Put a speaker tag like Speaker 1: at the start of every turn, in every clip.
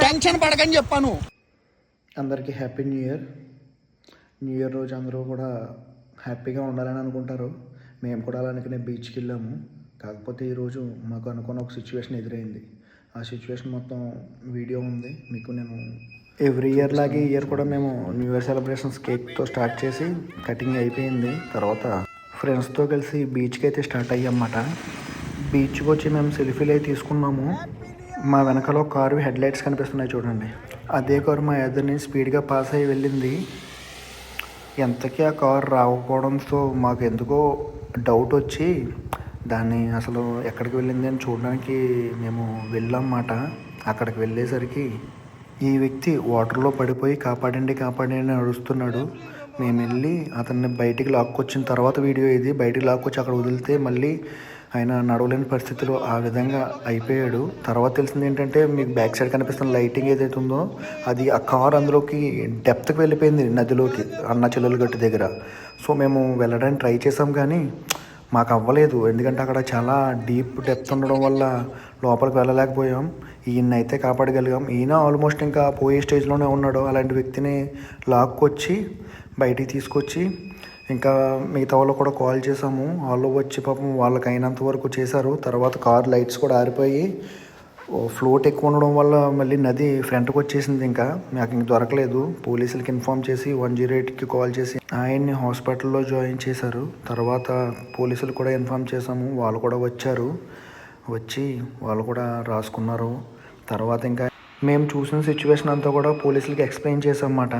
Speaker 1: Tension పడకని చెప్పాను. అందరికీ happy new year. New year రోజు అందరూ కూడా హ్యాపీగా ఉండాలని అనుకుంటారు. మేము కూడా అలా అనుకునే బీచ్కి వెళ్ళాము. కాకపోతే ఈరోజు మాకు అనుకున్న ఒక సిచ్యువేషన్ ఎదురైంది. ఆ సిచ్యువేషన్ మొత్తం వీడియో ఉంది, మీకు నేను ఎవ్రీ ఇయర్ లాగే ఈ ఇయర్ కూడా మేము న్యూ ఇయర్ సెలబ్రేషన్స్ కేక్తో స్టార్ట్ చేసి కటింగ్ అయిపోయింది. తర్వాత ఫ్రెండ్స్తో కలిసి బీచ్కి అయితే స్టార్ట్ అయ్యామన్నమాట. బీచ్కి వచ్చి మేము సెల్ఫీలు అయితే తీసుకున్నాము. మా వెనకాల ఒక కారు హెడ్ లైట్స్ కనిపిస్తున్నాయి చూడండి. అదే కారు మా ఎదురుని స్పీడ్గా పాస్ అయ్యి వెళ్ళింది. ఎంతకీ ఆ కారు రాకపోవడంతో మాకు ఎందుకో డౌట్ వచ్చి దాన్ని అసలు ఎక్కడికి వెళ్ళింది అని చూడడానికి మేము వెళ్ళామన్నమాట. అక్కడికి వెళ్ళేసరికి ఈ వ్యక్తి వాటర్లో పడిపోయి కాపాడండి కాపాడండి అని అరుస్తున్నాడు. మేము వెళ్ళి అతన్ని బయటికి లాక్కొచ్చిన తర్వాత వీడియో ఇది. బయటికి లాక్కొచ్చి అక్కడ వదిలితే మళ్ళీ ఆయన నడవలేని పరిస్థితిలో ఆ విధంగా అయిపోయాడు. తర్వాత తెలిసింది ఏంటంటే, మీకు బ్యాక్ సైడ్ కనిపిస్తున్న లైటింగ్ ఏదైతే ఉందో అది ఆ కార్ అందులోకి డెప్త్కి వెళ్ళిపోయింది, నదిలోకి, అన్న చెల్లెలు గట్టు దగ్గర. సో మేము వెళ్ళడానికి ట్రై చేసాం కానీ మాకు అవ్వలేదు. ఎందుకంటే అక్కడ చాలా డీప్ డెప్త్ ఉండడం వల్ల లోపలికి వెళ్ళలేకపోయాం. ఈయన అయితే కాపాడగలిగాం. ఈయన ఆల్మోస్ట్ ఇంకా పోయే స్టేజ్లోనే ఉన్నాడు. అలాంటి వ్యక్తిని లాక్కొచ్చి బయటికి తీసుకొచ్చి ఇంకా మిగతా వాళ్ళు కూడా కాల్ చేసాము. వాళ్ళు వచ్చి పాపం వాళ్ళకి అయినంత వరకు చేశారు. తర్వాత కార్ లైట్స్ కూడా ఆరిపోయి ఫ్లోట్ ఎక్కువ ఉండడం వల్ల మళ్ళీ నది ఫ్రంట్కి వచ్చేసింది. ఇంకా మాకు ఇంక దొరకలేదు. పోలీసులకి ఇన్ఫామ్ చేసి 108కి కాల్ చేసి ఆయన్ని హాస్పిటల్లో జాయిన్ చేశారు. తర్వాత పోలీసులు కూడా ఇన్ఫామ్ చేసాము. వాళ్ళు కూడా వచ్చారు. వచ్చి వాళ్ళు కూడా రాసుకున్నారు. తర్వాత ఇంకా మేము చూసిన సిచ్యువేషన్ అంతా కూడా పోలీసులకి ఎక్స్ప్లెయిన్ చేసామన్నమాట.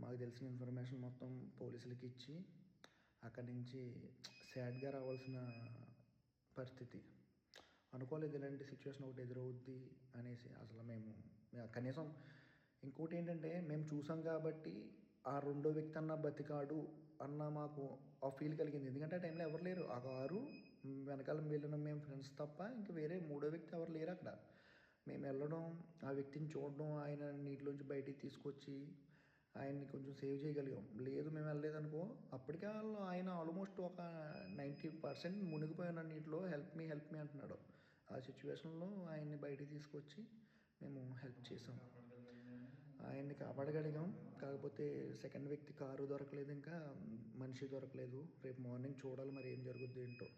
Speaker 1: మాకు తెలిసిన ఇన్ఫర్మేషన్ మొత్తం పోలీసులకి ఇచ్చి అక్కడి నుంచి సాడ్గా రావాల్సిన పరిస్థితి. అనుకోలేదు ఇలాంటి సిచ్యువేషన్ ఒకటి ఎదురవుద్ది అనేసి. అసలు మేము కనీసం ఇంకోటి ఏంటంటే, మేము చూసాం కాబట్టి ఆ రెండో వ్యక్తి అన్న బతికాడు అన్న మాకు ఆ ఫీల్ కలిగింది. ఎందుకంటే ఆ టైంలో ఎవరు లేరు. ఆ కారు వెనకాల వెళ్ళిన మేము ఫ్రెండ్స్ తప్ప ఇంకా వేరే మూడో వ్యక్తి ఎవరు లేరు అక్కడ. మేము వెళ్ళడం, ఆ వ్యక్తిని చూడడం, ఆయన నీటిలోంచి బయటికి తీసుకొచ్చి ఆయన్ని కొంచెం సేవ్ చేయగలిగాం. లేదు మేము వెళ్ళలేదనుకో, అప్పటికే ఆయన ఆల్మోస్ట్ ఒక 90% మునిగిపోయిన నీటిలో హెల్ప్ మీ అంటున్నాడు. ఆ సిచ్యువేషన్లో ఆయన్ని బయటికి తీసుకొచ్చి మేము హెల్ప్ చేసాం, ఆయన్ని కాపాడగలిగాం. కాకపోతే సెకండ్ వ్యక్తి కారు దొరకలేదు, ఇంకా మనిషి దొరకలేదు. రేపు మార్నింగ్ చూడాలి మరి ఏం జరుగుద్ది ఏంటో.